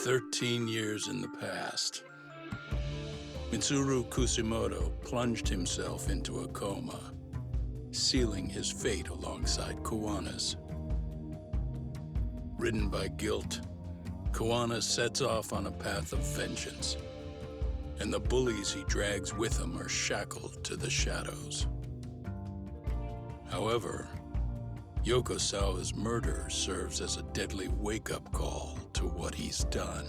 13 years in the past. Mitsuru Kusimoto plunged himself into a coma, sealing his fate alongside Kuwana's. Ridden by guilt, Kuwana sets off on a path of vengeance, and the bullies he drags with him are shackled to the shadows. However, Yokosawa's murder serves as a deadly wake-up call to what he's done.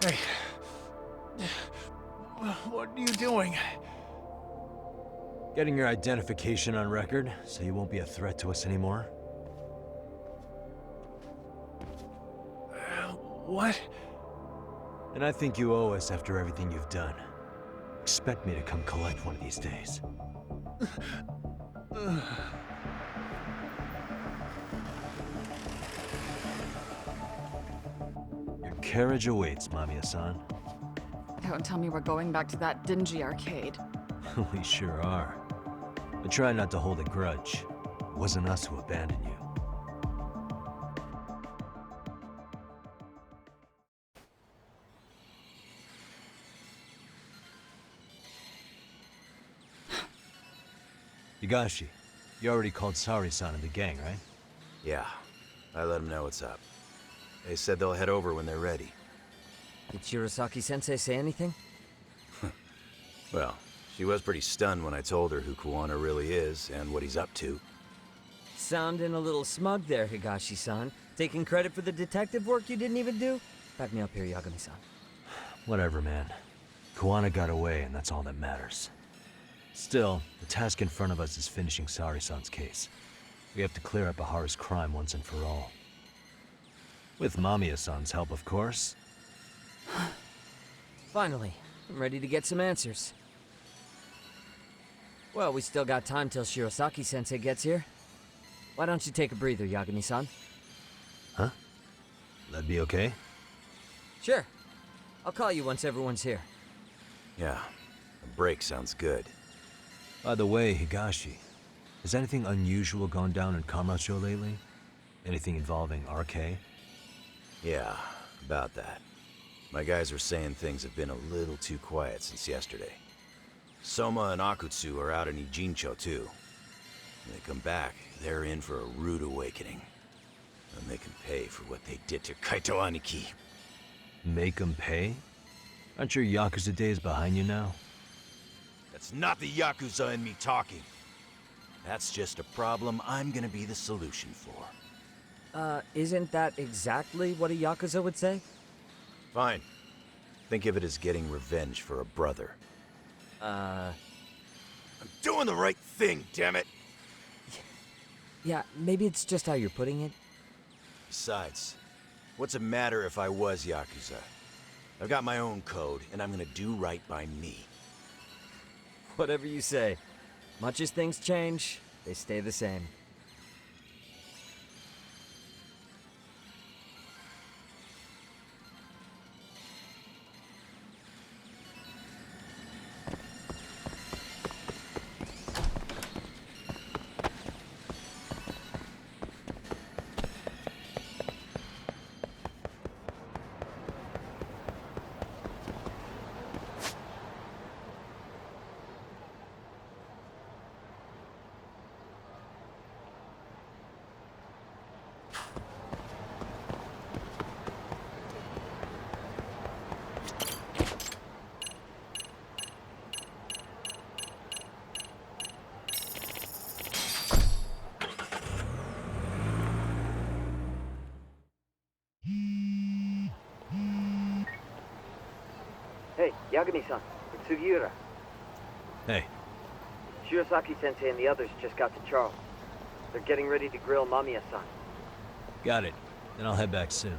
Hey. What are you doing? Getting your identification on record, so you won't be a threat to us anymore? What? And I think you owe us after everything you've done. Expect me to come collect one of these days. Your carriage awaits, Mamiya-san. Don't tell me we're going back to that dingy arcade. We sure are. But try not to hold a grudge. It wasn't us who abandoned you. Higashi, you already called Sari-san and the gang, right? Yeah, I let them know what's up. They said they'll head over when they're ready. Did Shirosaki-sensei say anything? Well, she was pretty stunned when I told her who Kuwana really is and what he's up to. Sounding a little smug there, Higashi-san. Taking credit for the detective work you didn't even do? Back me up here, Yagami-san. Whatever, man. Kuwana got away, and that's all that matters. Still, the task in front of us is finishing Sari-san's case. We have to clear up Ahara's crime once and for all. With Mamiya-san's help, of course. Finally, I'm ready to get some answers. Well, we still got time till Shirosaki-sensei gets here. Why don't you take a breather, Yagami-san? Huh? That'd be okay? Sure. I'll call you once everyone's here. Yeah, a break sounds good. By the way, Higashi, has anything unusual gone down in Kamacho lately? Anything involving RK? Yeah, about that. My guys are saying things have been a little too quiet since yesterday. Soma and Akutsu are out in Ijincho too. When they come back, they're in for a rude awakening. And they can pay for what they did to Kaito Aniki. Make 'em pay? Aren't your Yakuza days behind you now? That's not the Yakuza in me talking. That's just a problem I'm gonna be the solution for. Isn't that exactly what a Yakuza would say? Fine. Think of it as getting revenge for a brother. I'm doing the right thing, damn it! Yeah, maybe it's just how you're putting it. Besides, what's it matter if I was Yakuza? I've got my own code, and I'm gonna do right by me. Whatever you say. Much as things change, they stay the same. Hey, Yagami-san, it's Sugiura. Hey, Shirosaki-sensei and the others just got to Charles. They're getting ready to grill Mamiya-san. got it. Then I'll head back soon.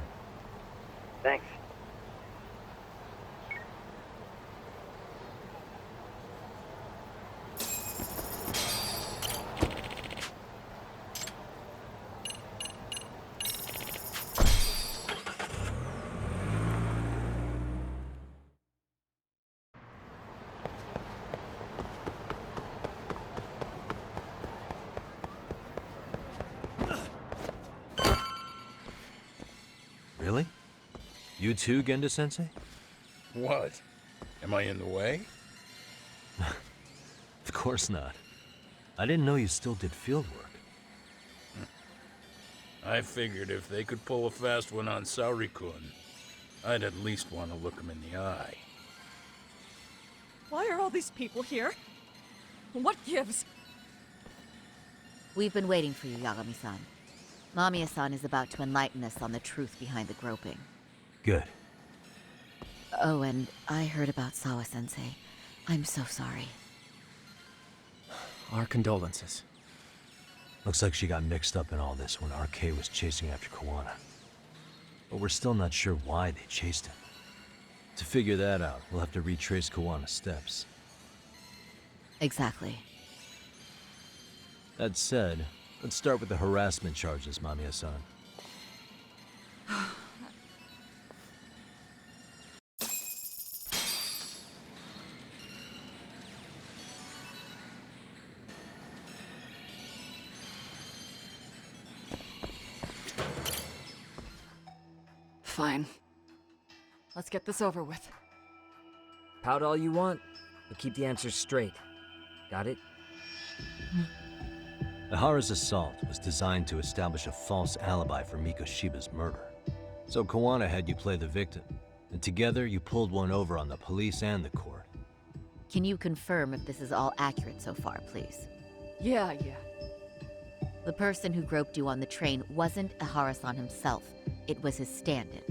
You too, Genda-sensei? What? Am I in the way? Of course not. I didn't know you still did field work. I figured if they could pull a fast one on Saori-kun, I'd at least want to look him in the eye. Why are all these people here? What gives? We've been waiting for you, Yagami-san. Mamiya-san is about to enlighten us on the truth behind the groping. Good. Oh, and I heard about Sawa-sensei. I'm so sorry. Our condolences. Looks like she got mixed up in all this when RK was chasing after Kawana. But we're still not sure why they chased him. To figure that out, we'll have to retrace Kawana's steps. Exactly. That said, let's start with the harassment charges, Mamiya-san. Fine. Let's get this over with. Pout all you want, but keep the answers straight. Got it? Ihara's assault was designed to establish a false alibi for Mikoshiba's murder. So Kawana had you play the victim, and together you pulled one over on the police and the court. Can you confirm if this is all accurate so far, please? Yeah. The person who groped you on the train wasn't Ihara-san himself. It was his stand-in.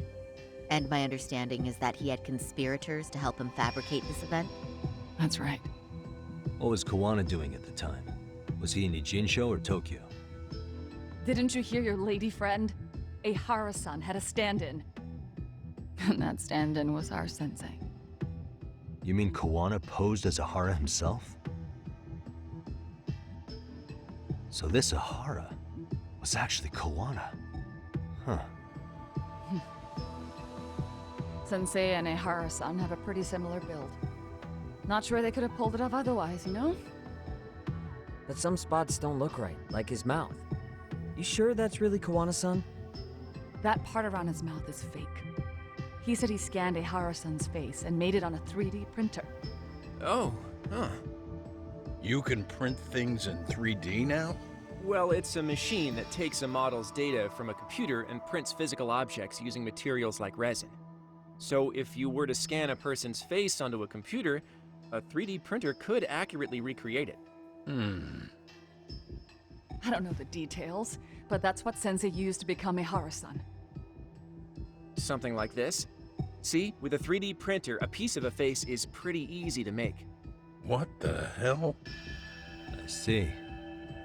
And my understanding is that he had conspirators to help him fabricate this event? That's right. What was Kawana doing at the time? Was he in Ijincho or Tokyo? Didn't you hear your lady friend? Ihara-san had a stand-in. And that stand-in was our sensei. You mean Kawana posed as Ihara himself? So this Ihara was actually Kawana. Huh. Sensei and Ihara-san have a pretty similar build. Not sure they could have pulled it off otherwise, you know? But some spots don't look right, like his mouth. You sure that's really Kawana-san? That part around his mouth is fake. He said he scanned Ihara-san's face and made it on a 3D printer. Oh, huh. You can print things in 3D now? Well, it's a machine that takes a model's data from a computer and prints physical objects using materials like resin. So if you were to scan a person's face onto a computer, a 3D printer could accurately recreate it. I don't know the details, but that's what Sensei used to become Ihara-san. Something like this. See, with a 3D printer, a piece of a face is pretty easy to make. What the hell? I see.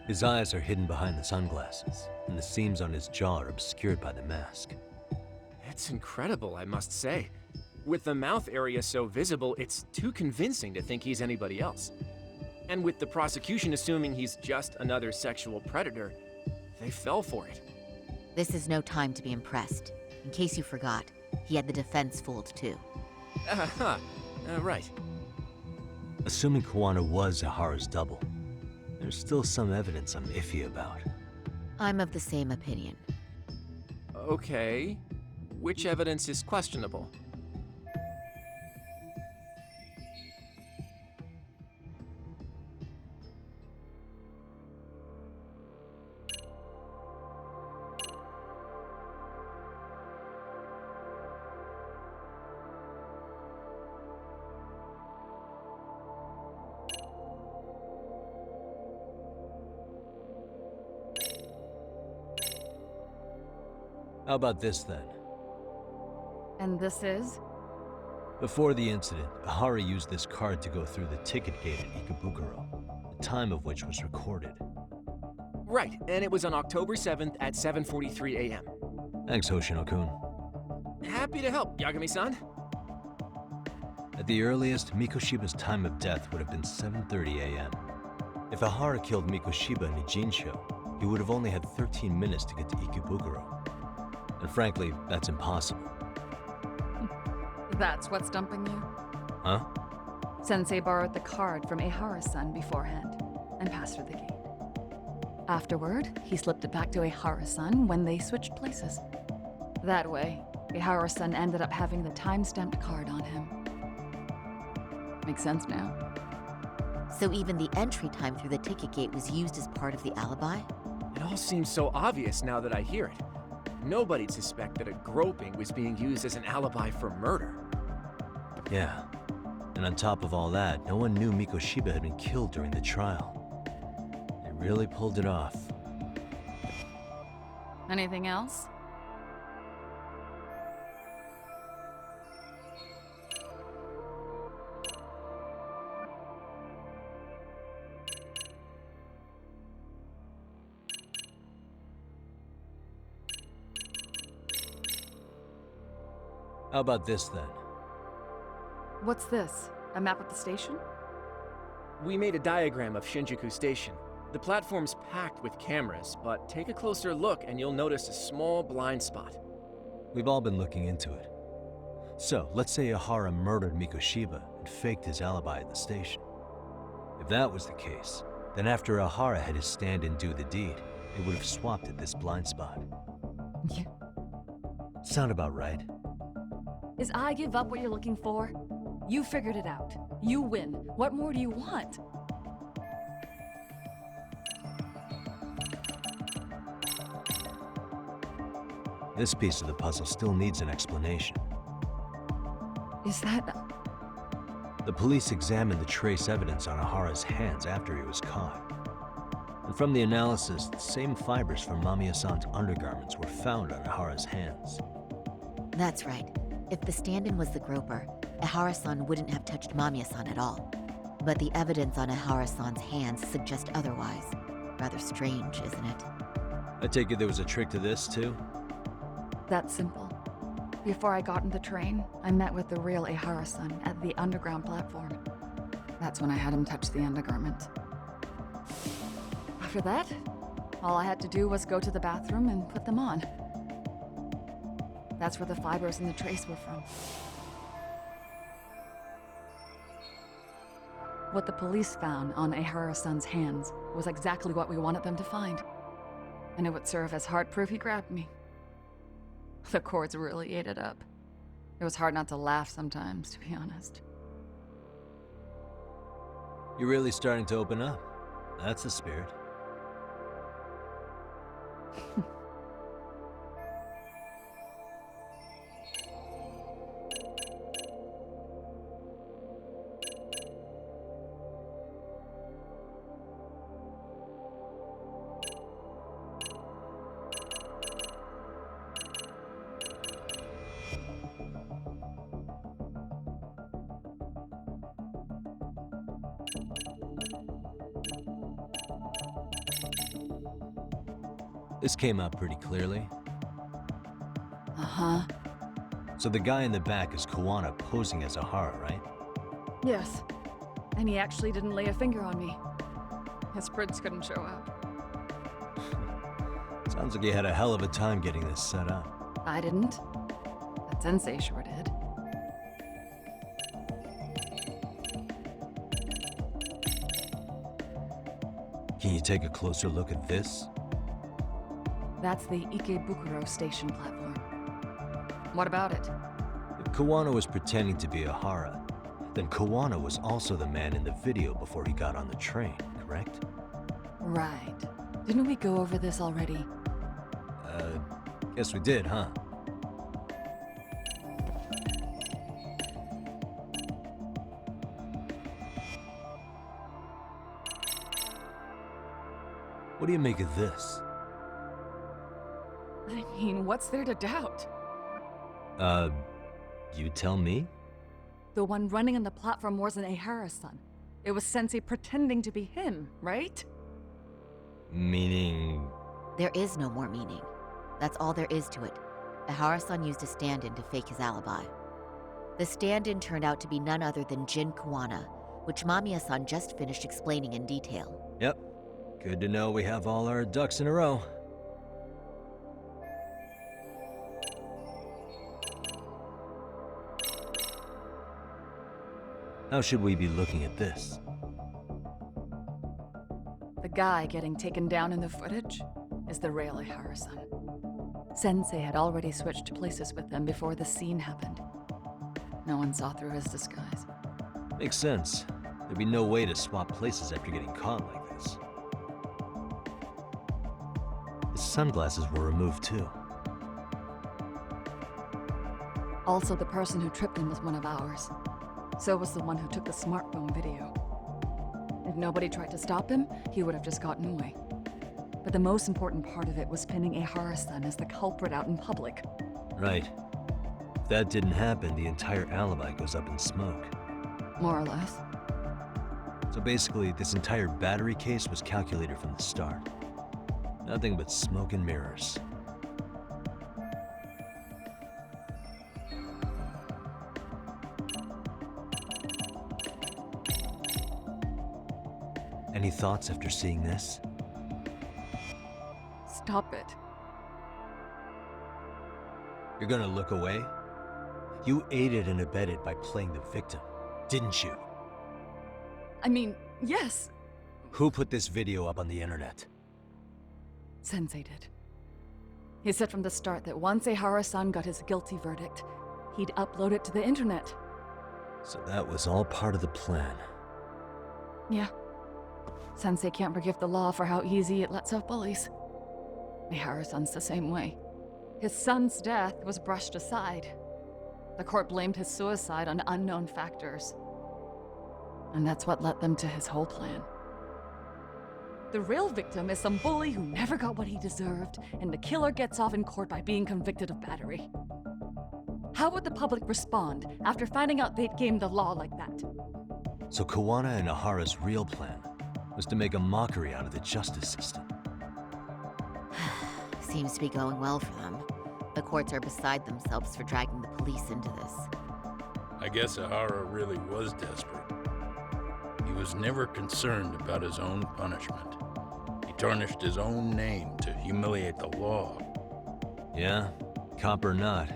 His eyes are hidden behind the sunglasses, and the seams on his jaw are obscured by the mask. It's incredible, I must say. With the mouth area so visible, it's too convincing to think he's anybody else. And with the prosecution assuming he's just another sexual predator, they fell for it. This is no time to be impressed. In case you forgot, he had the defense fooled too. Right. Assuming Kawana was Ihara's double, there's still some evidence I'm iffy about. I'm of the same opinion. Okay. Which evidence is questionable? How about this then? And this is? Before the incident, Ihara used this card to go through the ticket gate at Ikebukuro, the time of which was recorded. Right, and it was on October 7th at 7:43 a.m. Thanks, Hoshino-kun. Happy to help, Yagami-san. At the earliest, Mikoshiba's time of death would have been 7:30 a.m. If Ihara killed Mikoshiba in Ijincho, he would have only had 13 minutes to get to Ikebukuro. And frankly, that's impossible. That's what's stumping you? Huh? Sensei borrowed the card from Ihara-san beforehand and passed through the gate. Afterward, he slipped it back to Ihara-san when they switched places. That way, Ihara-san ended up having the time-stamped card on him. Makes sense now. So even the entry time through the ticket gate was used as part of the alibi? It all seems so obvious now that I hear it. Nobody'd suspect that a groping was being used as an alibi for murder. Yeah. And on top of all that, no one knew Mikoshiba had been killed during the trial. They really pulled it off. Anything else? How about this then? What's this? A map of the station? We made a diagram of Shinjuku Station. The platform's packed with cameras, but take a closer look and you'll notice a small blind spot. We've all been looking into it. So, let's say Ihara murdered Mikoshiba and faked his alibi at the station. If that was the case, then after Ihara had his stand-in do the deed, they would have swapped at this blind spot. Yeah. Sound about right? Is I give up what you're looking for? You figured it out. You win. What more do you want? This piece of the puzzle still needs an explanation. Is that... The police examined the trace evidence on Ihara's hands after he was caught. And from the analysis, the same fibers from Mamiya-san's undergarments were found on Ihara's hands. That's right. If the stand-in was the groper, Ihara-san wouldn't have touched Mamiya-san at all. But the evidence on Ihara-san's hands suggests otherwise. Rather strange, isn't it? I take it there was a trick to this, too? That's simple. Before I got in the train, I met with the real Ihara-san at the underground platform. That's when I had him touch the undergarment. After that, all I had to do was go to the bathroom and put them on. That's where the fibers in the trace were from. What the police found on Ihara-san's hands was exactly what we wanted them to find. And it would serve as hard proof he grabbed me. The courts really ate it up. It was hard not to laugh sometimes, to be honest. You're really starting to open up. That's the spirit. This came out pretty clearly. Uh-huh. So the guy in the back is Kuwana posing as Ihara, right? Yes. And he actually didn't lay a finger on me. His prints couldn't show up. Sounds like he had a hell of a time getting this set up. I didn't. That sensei sure did. Can you take a closer look at this? That's the Ikebukuro station platform. What about it? If Kuwana was pretending to be Ihara, then Kuwana was also the man in the video before he got on the train, correct? Right. Didn't we go over this already? Guess we did, huh? What do you make of this? I mean, what's there to doubt? You tell me? The one running on the platform wasn't Ihara-san. It was Sensei pretending to be him, right? Meaning... There is no more meaning. That's all there is to it. Ihara-san used a stand-in to fake his alibi. The stand-in turned out to be none other than Jin Kuwana, which Mamiya-san just finished explaining in detail. Yep. Good to know we have all our ducks in a row. How should we be looking at this? The guy getting taken down in the footage is the real Ihara-san. Sensei had already switched places with them before the scene happened. No one saw through his disguise. Makes sense. There'd be no way to swap places after getting caught like this. His sunglasses were removed too. Also, the person who tripped him was one of ours. So was the one who took the smartphone video. If nobody tried to stop him, he would have just gotten away. But the most important part of it was pinning Ehara-san as the culprit out in public. Right. If that didn't happen, the entire alibi goes up in smoke. More or less. So basically, this entire battery case was calculated from the start. Nothing but smoke and mirrors. Any thoughts after seeing this? Stop it. You're gonna look away? You aided and abetted by playing the victim, didn't you? I mean, yes, Who put this video up on the internet? Sensei did. He said from the start that once Ehara-san got his guilty verdict, he'd upload it to the internet. So that was all part of the plan. Yeah. Sensei can't forgive the law for how easy it lets out bullies. Ehara-san's the same way. His son's death was brushed aside. The court blamed his suicide on unknown factors. And that's what led them to his whole plan. The real victim is some bully who never got what he deserved, and the killer gets off in court by being convicted of battery. How would the public respond after finding out they'd gamed the law like that? So Kawana and Ahara's real plan was to make a mockery out of the justice system. Seems to be going well for them. The courts are beside themselves for dragging the police into this. I guess Ahara really was desperate. He was never concerned about his own punishment. He tarnished his own name to humiliate the law. Yeah, cop or not,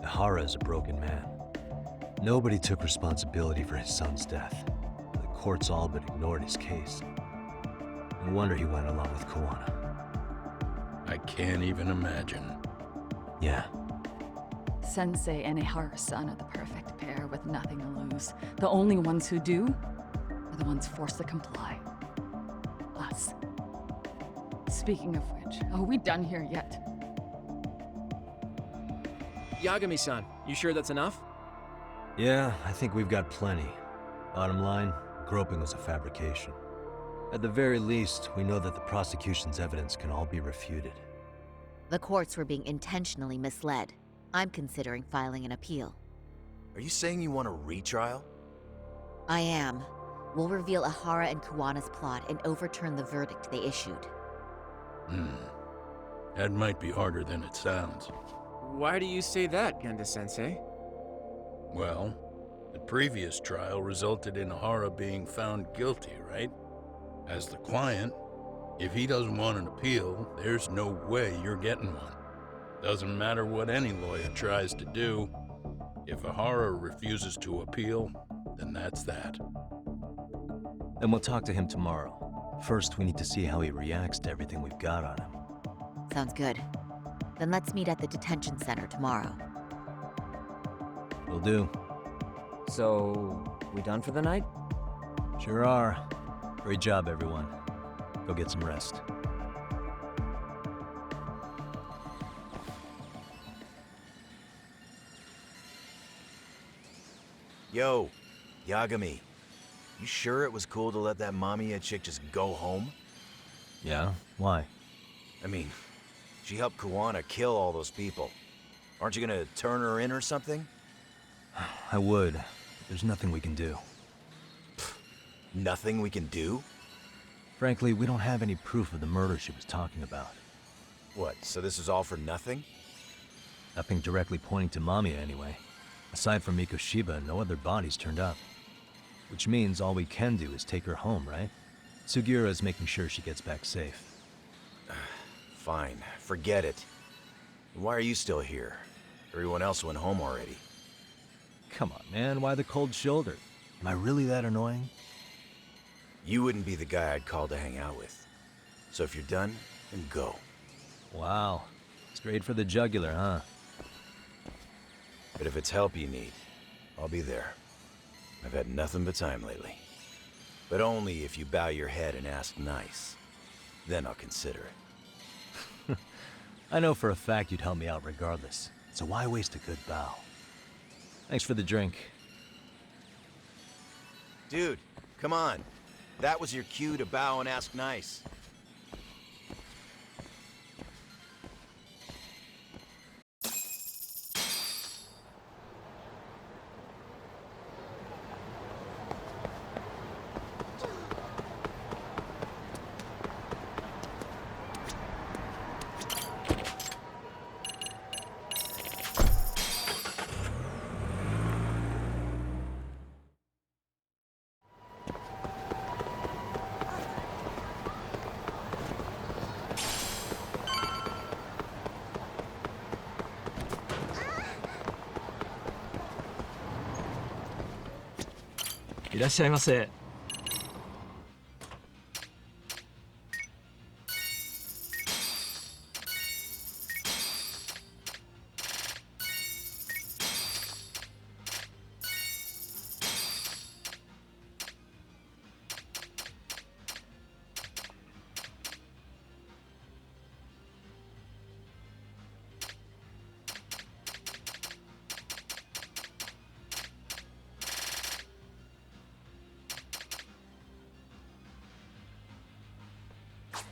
Ahara is a broken man. Nobody took responsibility for his son's death. The courts all but ignored his case. No wonder he went along with Kawana. I can't even imagine. Yeah, Sensei and Ehara-san are the perfect pair with nothing to lose. The only ones who do are the ones forced to comply. Us. Speaking of which, are we done here yet? Yagami-san, you sure that's enough? yeah, I think we've got plenty. Bottom line, groping was a fabrication. At the very least, we know that the prosecution's evidence can all be refuted. The courts were being intentionally misled. I'm considering filing an appeal. Are you saying you want a retrial? I am. We'll reveal Ahara and Kawana's plot and overturn the verdict they issued. That might be harder than it sounds. Why do you say that, Genda-sensei? Well, the previous trial resulted in Ahara being found guilty, right? As the client, if he doesn't want an appeal, there's no way you're getting one. Doesn't matter what any lawyer tries to do. If Ahara refuses to appeal, then that's that. Then we'll talk to him tomorrow. First, we need to see how he reacts to everything we've got on him. Sounds good. Then let's meet at the detention center tomorrow. Will do. So, we done for the night? Sure are. Great job, everyone. Go get some rest. Yo, Yagami. You sure it was cool to let that Mamiya chick just go home? Yeah? Why? I mean, she helped Kawana kill all those people. Aren't you gonna turn her in or something? I would. But there's nothing we can do. Nothing we can do? Frankly, we don't have any proof of the murder she was talking about. What, so this is all for nothing? Nothing directly pointing to Mamiya anyway. Aside from Mikoshiba, no other bodies turned up. Which means all we can do is take her home, right? Sugiura's making sure she gets back safe. Fine, forget it. Why are you still here? Everyone else went home already. Come on, man, why the cold shoulder? Am I really that annoying? You wouldn't be the guy I'd call to hang out with. So if you're done, then go. Wow. Mr. Straight for the jugular, huh? But if it's help you need, I'll be there. I've had nothing but time lately. But only if you bow your head and ask nice. Then I'll consider it. I know for a fact you'd help me out regardless, so why waste a good bow? Thanks for the drink. Dude, come on. That was your cue to bow and ask nice.いらっしゃいませ。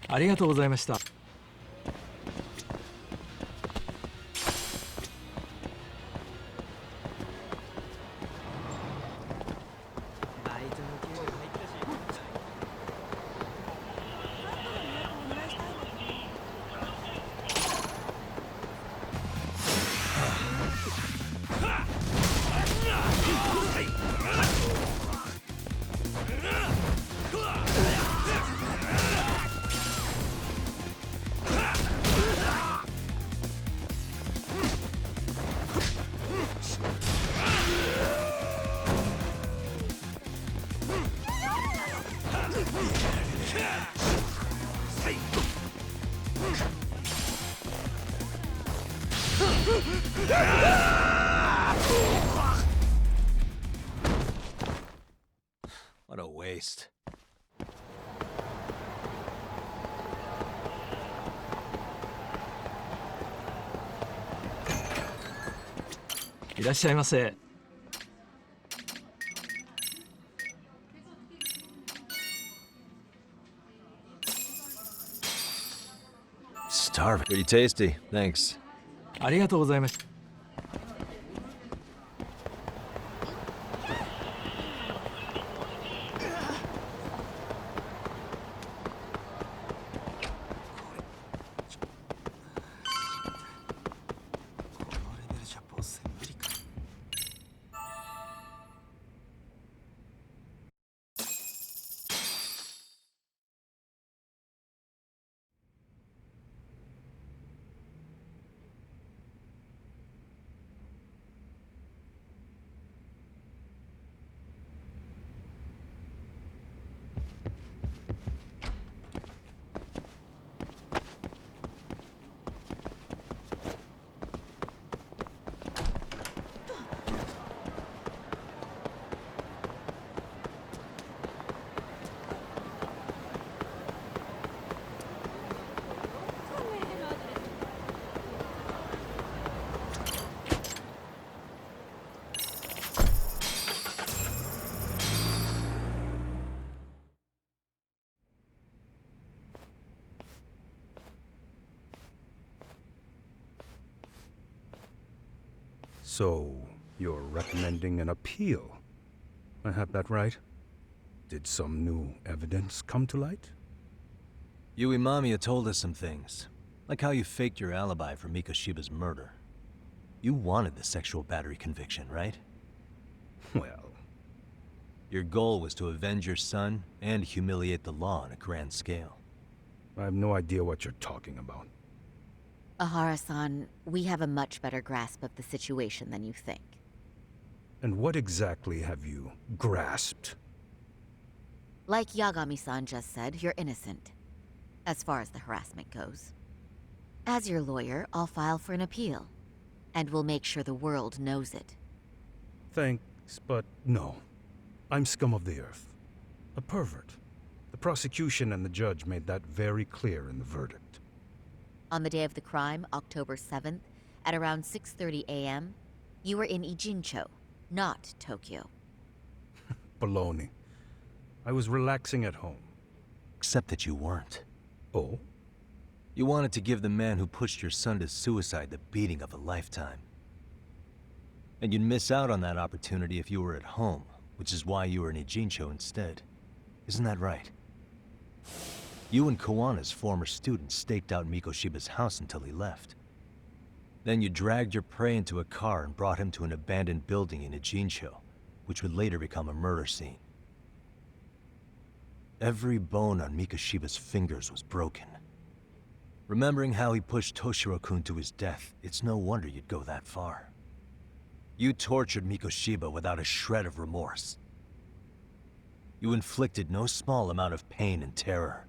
ありがとうございました。What a waste. いらっしゃいませ。Starving. Pretty tasty. Thanks. ありがとうございました。So, you're recommending an appeal? I have that right? Did some new evidence come to light? Yui Mamiya told us some things, like how you faked your alibi for Mikoshiba's murder. You wanted the sexual battery conviction, right? Well, Your goal was to avenge your son and humiliate the law on a grand scale. I have no idea what you're talking about. Ahara-san, we have a much better grasp of the situation than you think. And what exactly have you grasped? Like Yagami-san just said, you're innocent. As far as the harassment goes. As your lawyer, I'll file for an appeal. And we'll make sure the world knows it. Thanks, but no. I'm scum of the earth. A pervert. The prosecution and the judge made that very clear in the verdict. On the day of the crime, October 7th, at around 6:30 a.m., you were in Ijincho, not Tokyo. Baloney. I was relaxing at home. Except that you weren't. Oh? You wanted to give the man who pushed your son to suicide the beating of a lifetime. And you'd miss out on that opportunity if you were at home, which is why you were in Ijincho instead. Isn't that right? You and Kawana's former student staked out Mikoshiba's house until he left. Then you dragged your prey into a car and brought him to an abandoned building in Ijincho, which would later become a murder scene. Every bone on Mikoshiba's fingers was broken. Remembering how he pushed Toshiro-kun to his death, it's no wonder you'd go that far. You tortured Mikoshiba without a shred of remorse. You inflicted no small amount of pain and terror.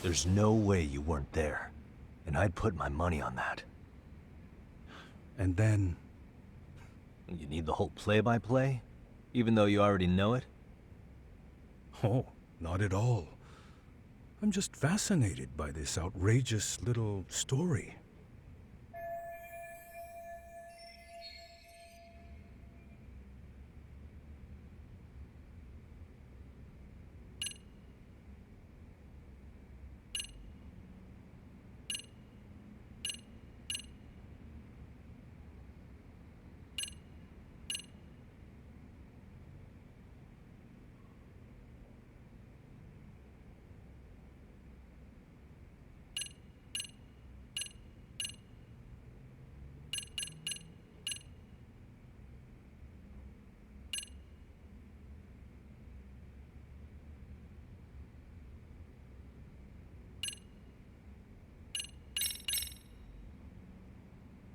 There's no way you weren't there, and I'd put my money on that. And then... You need the whole play-by-play? Even though you already know it? Oh, not at all. I'm just fascinated by this outrageous little story.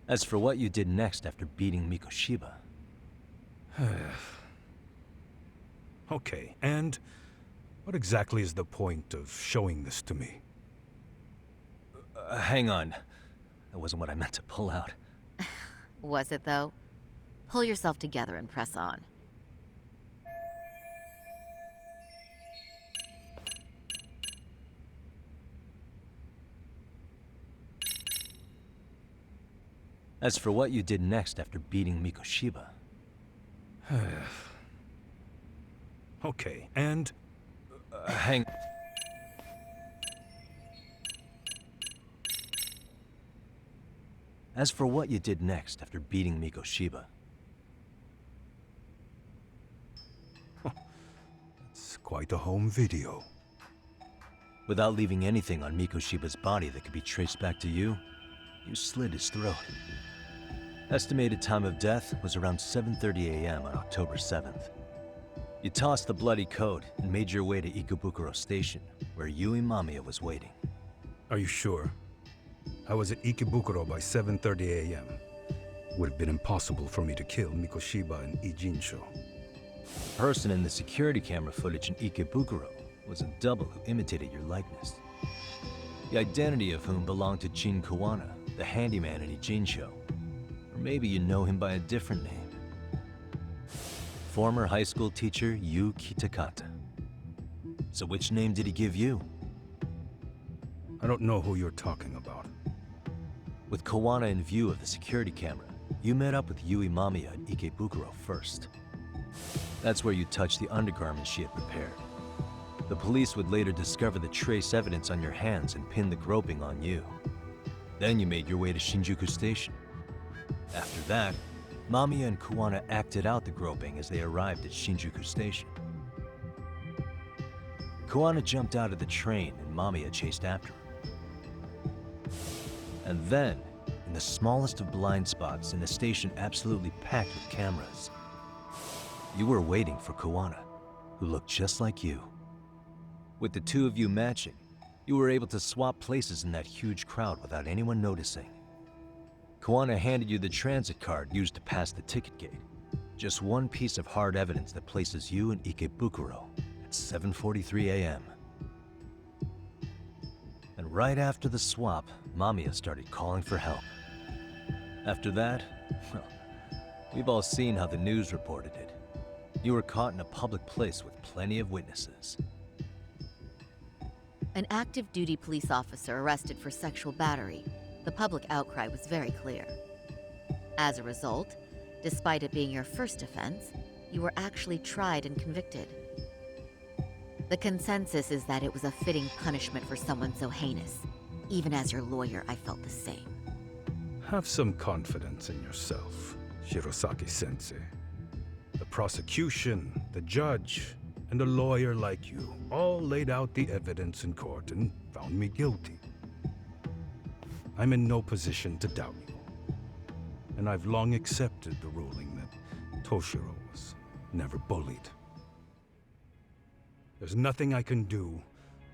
As for what you did next after beating Mikoshiba... Okay, and what exactly is the point of showing this to me? hang on. That wasn't what I meant to pull out. Was it, though? Pull yourself together and press on. As for what you did next after beating Mikoshiba... Okay, and... hang... As for what you did next after beating Mikoshiba... It's quite a home video. Without leaving anything on Mikoshiba's body that could be traced back to you, you slit his throat. Estimated time of death was around 7:30 a.m. on October 7th. You tossed the bloody coat and made your way to Ikebukuro Station, where Yui Mamiya was waiting. Are you sure? I was at Ikebukuro by 7:30 a.m. Would have been impossible for me to kill Mikoshiba and Ijincho. The person in the security camera footage in Ikebukuro was a double who imitated your likeness. The identity of whom belonged to Jin Kawana, the handyman in Ijincho. Or maybe you know him by a different name. Former high school teacher Yu Kitakata. So which name did he give you? I don't know who you're talking about. With Kawana in view of the security camera, you met up with Yui Mamiya at Ikebukuro first. That's where you touched the undergarments she had prepared. The police would later discover the trace evidence on your hands and pin the groping on you. Then you made your way to Shinjuku Station. After that, Mamiya and Kawana acted out the groping as they arrived at Shinjuku Station. Kawana jumped out of the train and Mamiya chased after her. And then, in the smallest of blind spots in a station absolutely packed with cameras, you were waiting for Kawana, who looked just like you. With the two of you matching, you were able to swap places in that huge crowd without anyone noticing. Kawana handed you the transit card used to pass the ticket gate. Just one piece of hard evidence that places you in Ikebukuro at 7:43 a.m. And right after the swap, Mamiya started calling for help. After that, well, we've all seen how the news reported it. You were caught in a public place with plenty of witnesses. An active duty police officer arrested for sexual battery. The public outcry was very clear. As a result, despite it being your first offense, you were actually tried and convicted. The consensus is that it was a fitting punishment for someone so heinous. Even as your lawyer, I felt the same. Have some confidence in yourself, Shirosaki-sensei. The prosecution, the judge, and a lawyer like you all laid out the evidence in court and found me guilty. I'm in no position to doubt you. And I've long accepted the ruling that Toshiro was never bullied. There's nothing I can do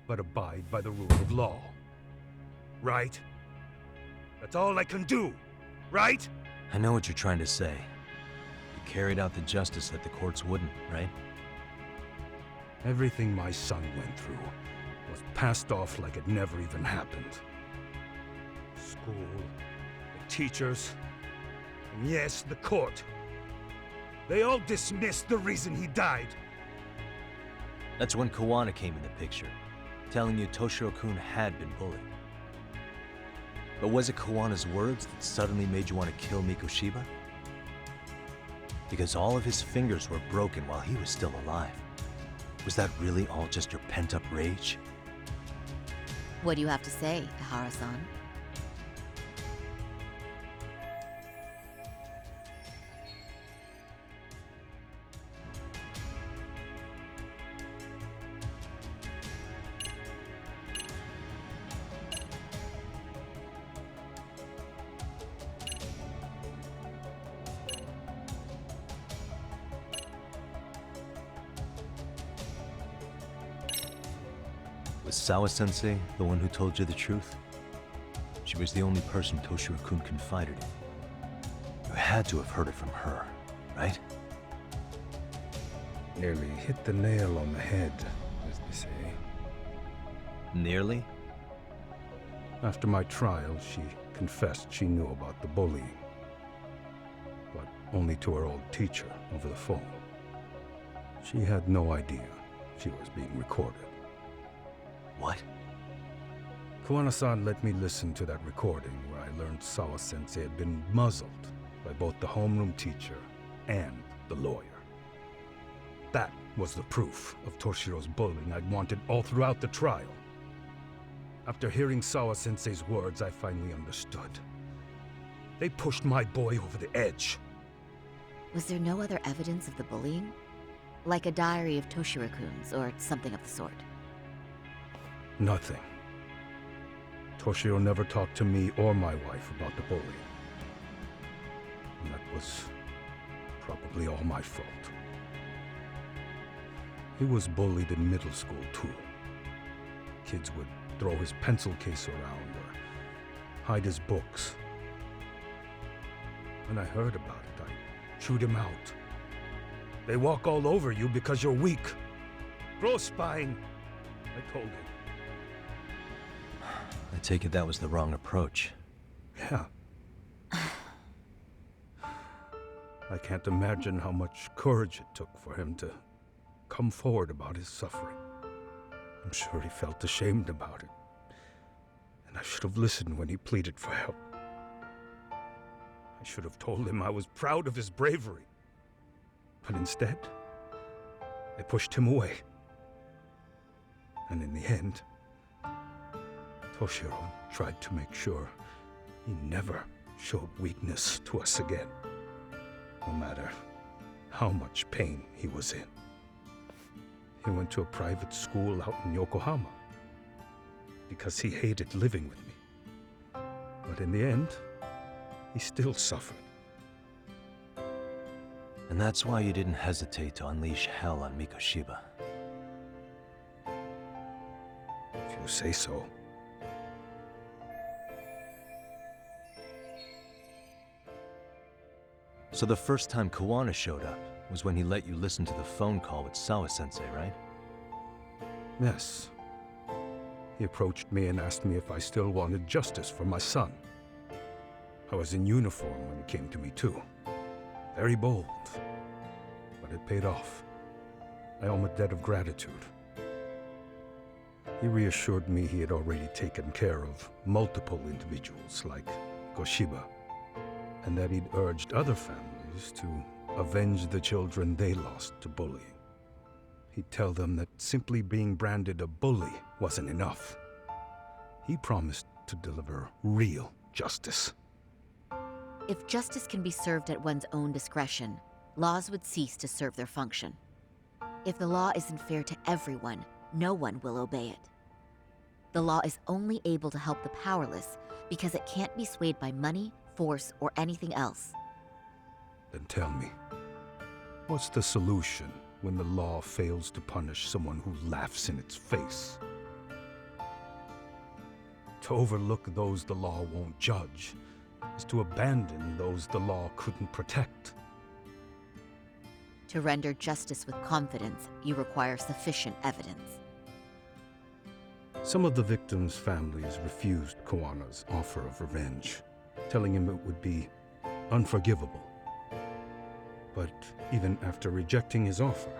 but abide by the rule of law. Right? That's all I can do, right? I know what you're trying to say. You carried out the justice that the courts wouldn't, right? Everything my son went through was passed off like it never even happened. School, the teachers, and yes, the court. They all dismissed the reason he died. That's when Kawana came in the picture, telling you Toshiro-kun had been bullied. But was it Kawana's words that suddenly made you want to kill Mikoshiba? Because all of his fingers were broken while he was still alive. Was that really all just your pent-up rage? What do you have to say, Ihara-san? Was Sawa-sensei the one who told you the truth? She was the only person Toshiro-kun confided in. You had to have heard it from her, right? Nearly hit the nail on the head, as they say. Nearly? After my trial, she confessed she knew about the bullying. But only to her old teacher over the phone. She had no idea she was being recorded. What? Kawana-san let me listen to that recording where I learned Sawa-sensei had been muzzled by both the homeroom teacher and the lawyer. That was the proof of Toshiro's bullying I'd wanted all throughout the trial. After hearing Sawa-sensei's words, I finally understood. They pushed my boy over the edge. Was there no other evidence of the bullying? Like a diary of Toshiro-kun's or something of the sort? Nothing. Toshiro never talked to me or my wife about the bullying. And that was probably all my fault. He was bullied in middle school, too. Kids would throw his pencil case around or hide his books. When I heard about it, I chewed him out. They walk all over you because you're weak. Gross spine, I told him. I take it that was the wrong approach. Yeah. I can't imagine how much courage it took for him to come forward about his suffering. I'm sure he felt ashamed about it. And I should have listened when he pleaded for help. I should have told him I was proud of his bravery. But instead, I pushed him away. And in the end, Toshiro tried to make sure he never showed weakness to us again, no matter how much pain he was in. He went to a private school out in Yokohama because he hated living with me. But in the end, he still suffered. And that's why you didn't hesitate to unleash hell on Mikoshiba. If you say so. So the first time Kawana showed up was when he let you listen to the phone call with Sawa-sensei, right? Yes. He approached me and asked me if I still wanted justice for my son. I was in uniform when he came to me too. Very bold, but it paid off. I owe him a debt of gratitude. He reassured me he had already taken care of multiple individuals like Koshiba, and that he'd urged other families to avenge the children they lost to bullying. He'd tell them that simply being branded a bully wasn't enough. He promised to deliver real justice. If justice can be served at one's own discretion, laws would cease to serve their function. If the law isn't fair to everyone, no one will obey it. The law is only able to help the powerless because it can't be swayed by money, force, or anything else. Then tell me, what's the solution when the law fails to punish someone who laughs in its face? To overlook those the law won't judge is to abandon those the law couldn't protect. To render justice with confidence, you require sufficient evidence. Some of the victims' families refused Kawana's offer of revenge, telling him it would be unforgivable. But even after rejecting his offer,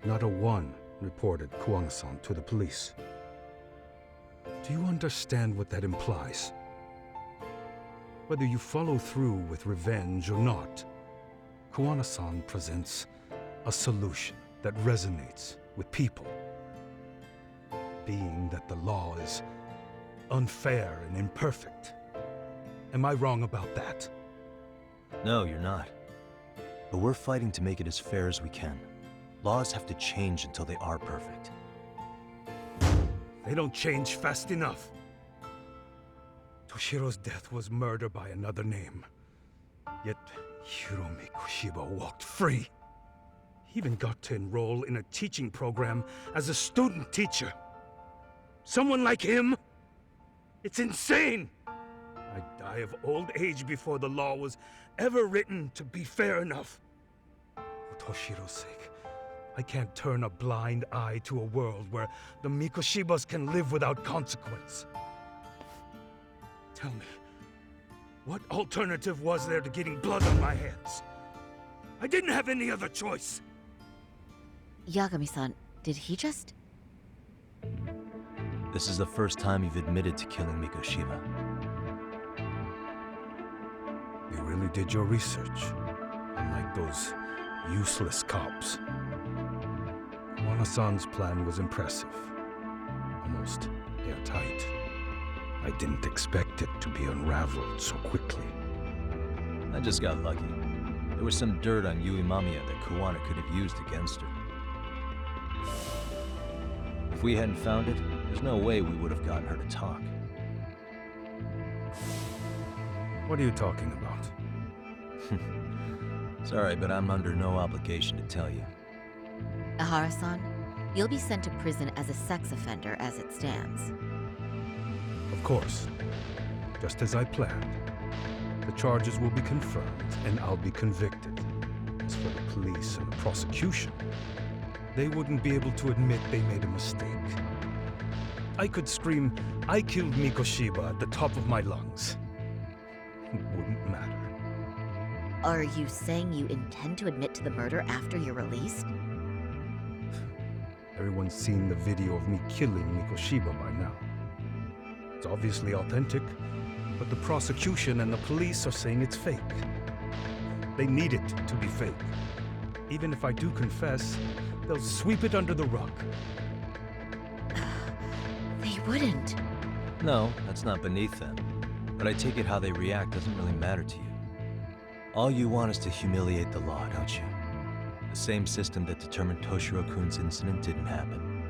not a one reported Kawana-san to the police. Do you understand what that implies? Whether you follow through with revenge or not, Kawana-san presents a solution that resonates with people. Being that the law is unfair and imperfect. Am I wrong about that? No, you're not. But we're fighting to make it as fair as we can. Laws have to change until they are perfect. They don't change fast enough. Toshiro's death was murder by another name. Yet Hiromi Koshiba walked free. He even got to enroll in a teaching program as a student teacher. Someone like him? It's insane! I'd die of old age before the law was ever written to be fair enough. For Toshiro's sake, I can't turn a blind eye to a world where the Mikoshibas can live without consequence. Tell me, what alternative was there to getting blood on my hands? I didn't have any other choice. Yagami-san, did he just... This is the first time you've admitted to killing Mikoshiba. You really did your research, unlike those useless cops. Kawana-san's plan was impressive, almost airtight. I didn't expect it to be unraveled so quickly. I just got lucky. There was some dirt on Yui Mamiya that Kawana could have used against her. If we hadn't found it, there's no way we would have gotten her to talk. What are you talking about? Sorry, but I'm under no obligation to tell you. Ahara-san, you'll be sent to prison as a sex offender as it stands. Of course. Just as I planned. The charges will be confirmed, and I'll be convicted. As for the police and the prosecution, they wouldn't be able to admit they made a mistake. I could scream, "I killed Mikoshiba" at the top of my lungs. It wouldn't matter. Are you saying you intend to admit to the murder after you're released? Everyone's seen the video of me killing Mikoshiba by now. It's obviously authentic, but the prosecution and the police are saying it's fake. They need it to be fake. Even if I do confess, they'll sweep it under the rug. They wouldn't. No, that's not beneath them. But I take it how they react doesn't really matter to you. All you want is to humiliate the law, don't you? The same system that determined Toshiro-kun's incident didn't happen.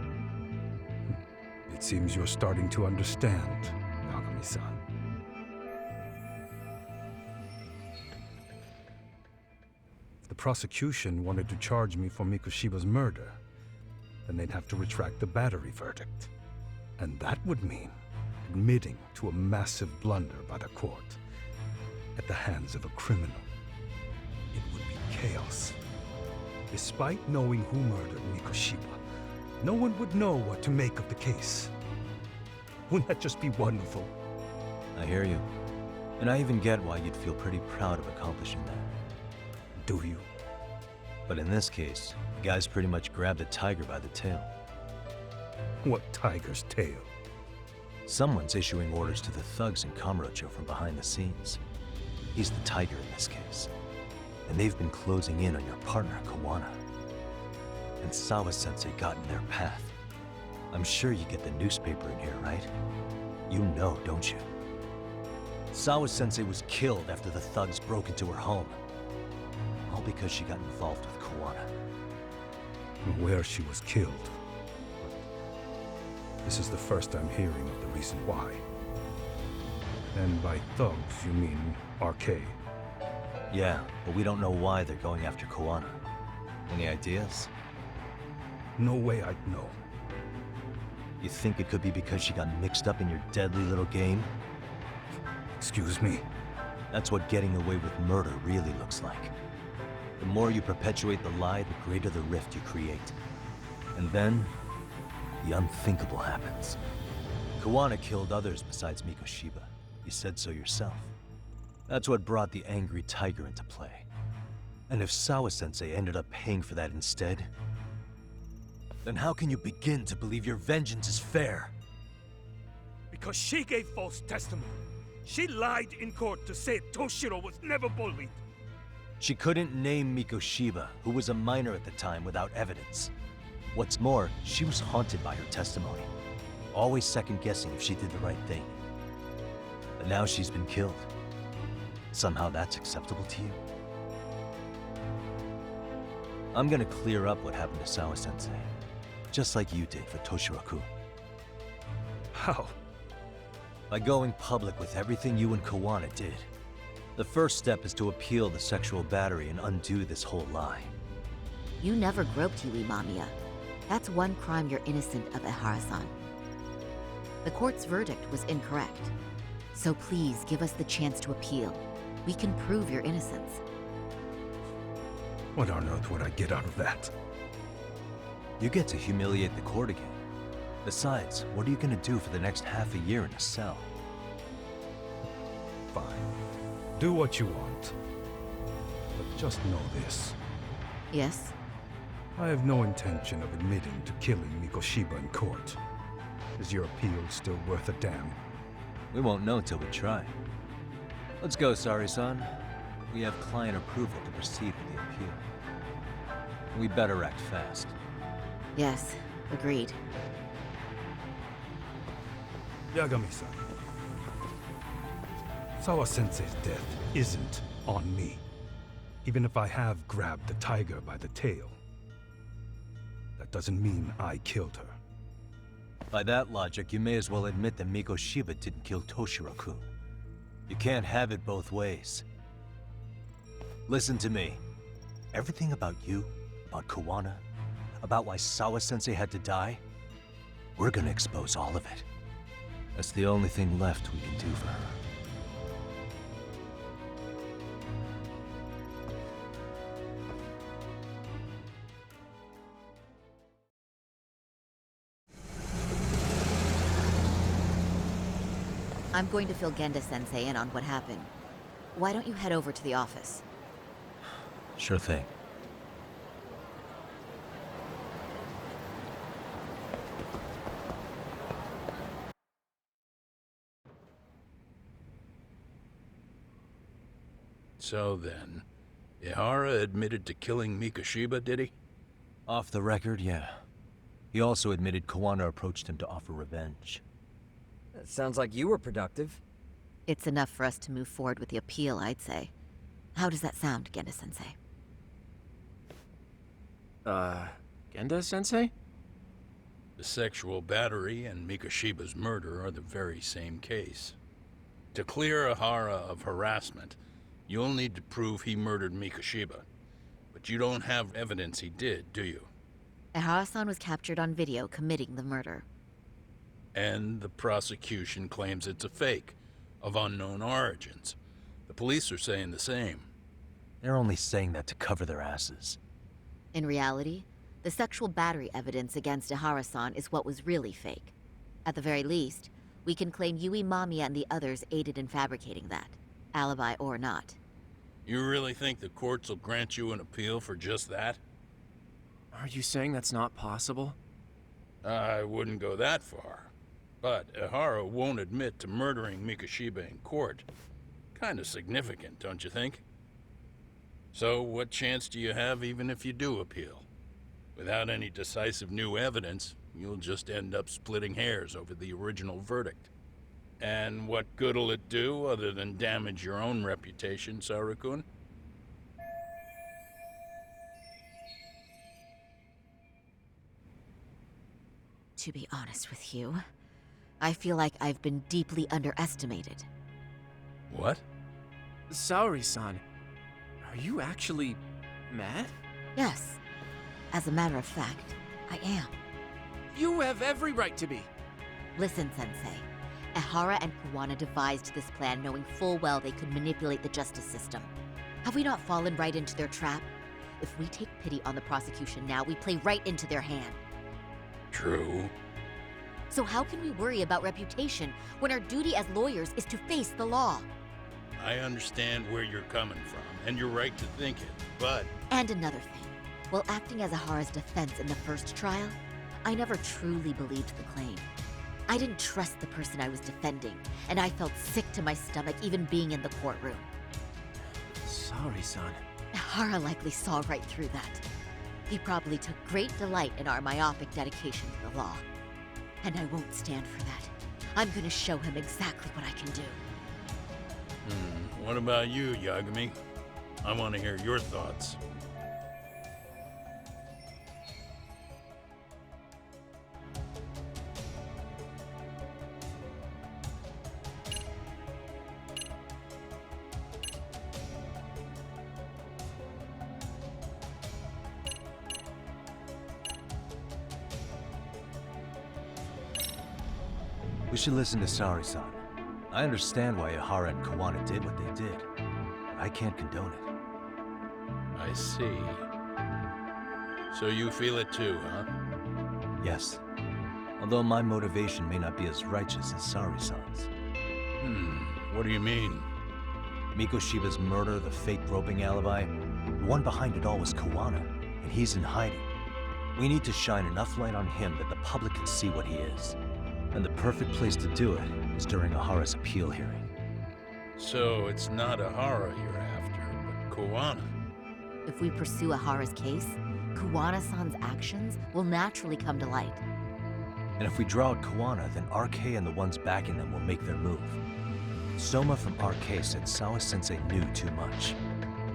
It seems you're starting to understand, Yagami-san. If the prosecution wanted to charge me for Mikoshiba's murder, then they'd have to retract the battery verdict. And that would mean admitting to a massive blunder by the court at the hands of a criminal. It would be chaos. Despite knowing who murdered Mikoshiba, no one would know what to make of the case. Wouldn't that just be wonderful? I hear you. And I even get why you'd feel pretty proud of accomplishing that. Do you? But in this case, the guy's pretty much grabbed a tiger by the tail. What tiger's tail? Someone's issuing orders to the thugs in Kamurocho from behind the scenes. He's the tiger in this case. And they've been closing in on your partner, Kawana. And Sawa-sensei got in their path. I'm sure you get the newspaper in here, right? You know, don't you? Sawa-sensei was killed after the thugs broke into her home. All because she got involved with Kawana. Where she was killed. This is the first I'm hearing of the reason why. And by thugs, you mean arcade? Yeah, but we don't know why they're going after Kawana. Any ideas? No way I'd know. You think it could be because she got mixed up in your deadly little game? Excuse me? That's what getting away with murder really looks like. The more you perpetuate the lie, the greater the rift you create. And then, the unthinkable happens. Kawana killed others besides Mikoshiba. You said so yourself. That's what brought the angry tiger into play. And if Sawa-sensei ended up paying for that instead, then how can you begin to believe your vengeance is fair? Because she gave false testimony. She lied in court to say Toshiro was never bullied. She couldn't name Mikoshiba, who was a minor at the time, without evidence. What's more, she was haunted by her testimony, always second-guessing if she did the right thing. But now she's been killed. Somehow that's acceptable to you? I'm gonna clear up what happened to Sawa-sensei, just like you did for Toshiro-kun. How? By going public with everything you and Kawana did. The first step is to appeal the sexual battery and undo this whole lie. You never groped Yui Mamiya. That's one crime you're innocent of, Ehara-san. The court's verdict was incorrect. So please give us the chance to appeal. We can prove your innocence. What on earth would I get out of that? You get to humiliate the court again. Besides, what are you gonna do for the next half a year in a cell? Fine. Do what you want. But just know this. Yes? I have no intention of admitting to killing Mikoshiba in court. Is your appeal still worth a damn? We won't know till we try. Let's go, Sari-san. We have client approval to proceed with the appeal. We better act fast. Yes, agreed. Yagami-san. Sawa-sensei's death isn't on me. Even if I have grabbed the tiger by the tail. That doesn't mean I killed her. By that logic, you may as well admit that Mikoshiba didn't kill Toshiro-kun. You can't have it both ways. Listen to me. Everything about you, about Kawana, about why Sawa-sensei had to die, we're gonna expose all of it. That's the only thing left we can do for her. I'm going to fill Genda-sensei in on what happened. Why don't you head over to the office? Sure thing. So then, Ihara admitted to killing Mikoshiba, did he? Off the record, yeah. He also admitted Kawana approached him to offer revenge. That sounds like you were productive. It's enough for us to move forward with the appeal, I'd say. How does that sound, Genda-sensei? Genda-sensei? The sexual battery and Mikoshiba's murder are the very same case. To clear Ihara of harassment, you'll need to prove he murdered Mikoshiba. But you don't have evidence he did, do you? Ehara-san was captured on video committing the murder. And the prosecution claims it's a fake, of unknown origins. The police are saying the same. They're only saying that to cover their asses. In reality, the sexual battery evidence against Ehara-san is what was really fake. At the very least, We can claim Yui, Mamiya, and the others aided in fabricating that, alibi or not. You really think the courts will grant you an appeal for just that? Are you saying that's not possible? I wouldn't go that far. But Ihara won't admit to murdering Mikoshiba in court. Kinda significant, don't you think? So, what chance do you have even if you do appeal? Without any decisive new evidence, you'll just end up splitting hairs over the original verdict. And what good'll it do other than damage your own reputation, Saru-kun? To be honest with you, I feel like I've been deeply underestimated. What? Saori-san, are you actually mad? Yes. As a matter of fact, I am. You have every right to be. Listen, Sensei. Ihara and Kuwana devised this plan knowing full well they could manipulate the justice system. Have we not fallen right into their trap? If we take pity on the prosecution now, we play right into their hand. True. So how can we worry about reputation when our duty as lawyers is to face the law? I understand where you're coming from, and you're right to think it, but... And another thing. While acting as Ihara's defense in the first trial, I never truly believed the claim. I didn't trust the person I was defending, and I felt sick to my stomach even being in the courtroom. Saori-san. Ihara likely saw right through that. He probably took great delight in our myopic dedication to the law. And I won't stand for that. I'm gonna show him exactly what I can do. What about you, Yagami? I want to hear your thoughts. We should listen to Saori-san. I understand why Ihara and Kuwana did what they did, but I can't condone it. I see. So you feel it too, huh? Yes. Although my motivation may not be as righteous as Saori-san's. What do you mean? Mikoshiba's murder, the fake groping alibi, the one behind it all was Kuwana, and he's in hiding. We need to shine enough light on him that the public can see what he is. And the perfect place to do it is during Ihara's appeal hearing. So it's not Ihara you're after, but Kuwana. If we pursue Ihara's case, Kuwana-san's actions will naturally come to light. And if we draw out Kuwana, then RK and the ones backing them will make their move. Soma from RK said Sawa-sensei knew too much,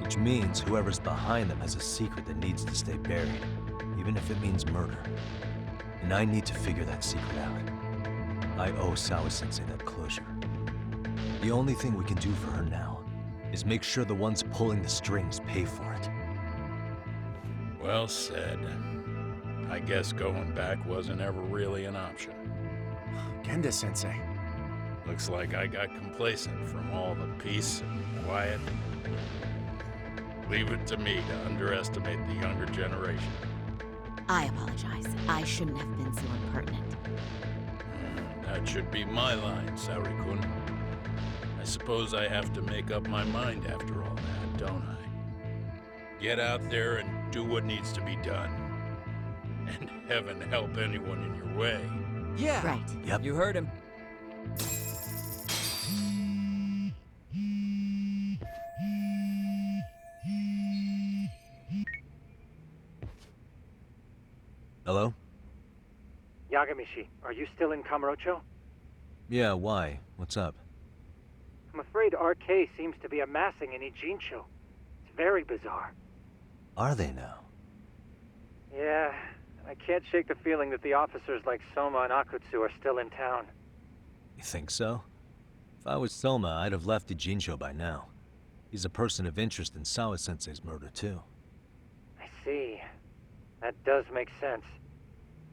which means whoever's behind them has a secret that needs to stay buried, even if it means murder. And I need to figure that secret out. I owe Sawa-sensei that closure. The only thing we can do for her now is make sure the ones pulling the strings pay for it. Well said. I guess going back wasn't ever really an option. Genda-sensei. Looks like I got complacent from all the peace and quiet. Leave it to me to underestimate the younger generation. I apologize. I shouldn't have been so impertinent. That should be my line, Saori-kun. I suppose I have to make up my mind after all that, don't I? Get out there and do what needs to be done. And heaven help anyone in your way. Yeah. Right. Yep. You heard him. Hello? Yagamishi, are you still in Kamurocho? Yeah, why? What's up? I'm afraid RK seems to be amassing in Ijincho. It's very bizarre. Are they now? Yeah, I can't shake the feeling that the officers like Soma and Akutsu are still in town. You think so? If I was Soma, I'd have left Ijincho by now. He's a person of interest in Sawa-sensei's murder, too. I see. That does make sense.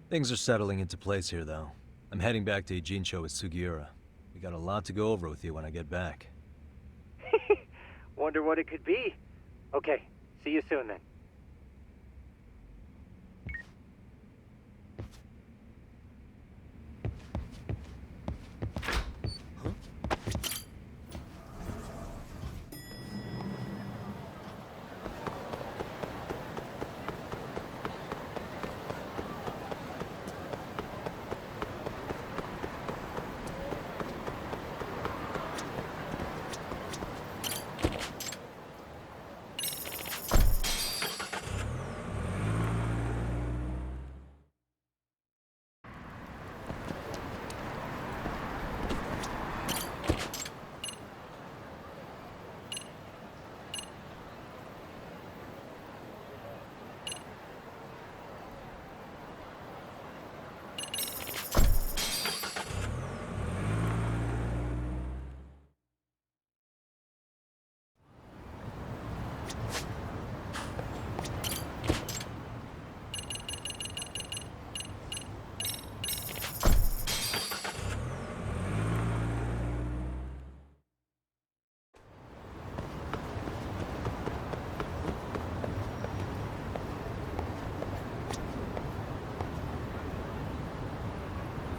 Things are settling into place here, though. I'm heading back to Ijincho with Sugiura. We got a lot to go over with you when I get back. Wonder what it could be. Okay, see you soon then.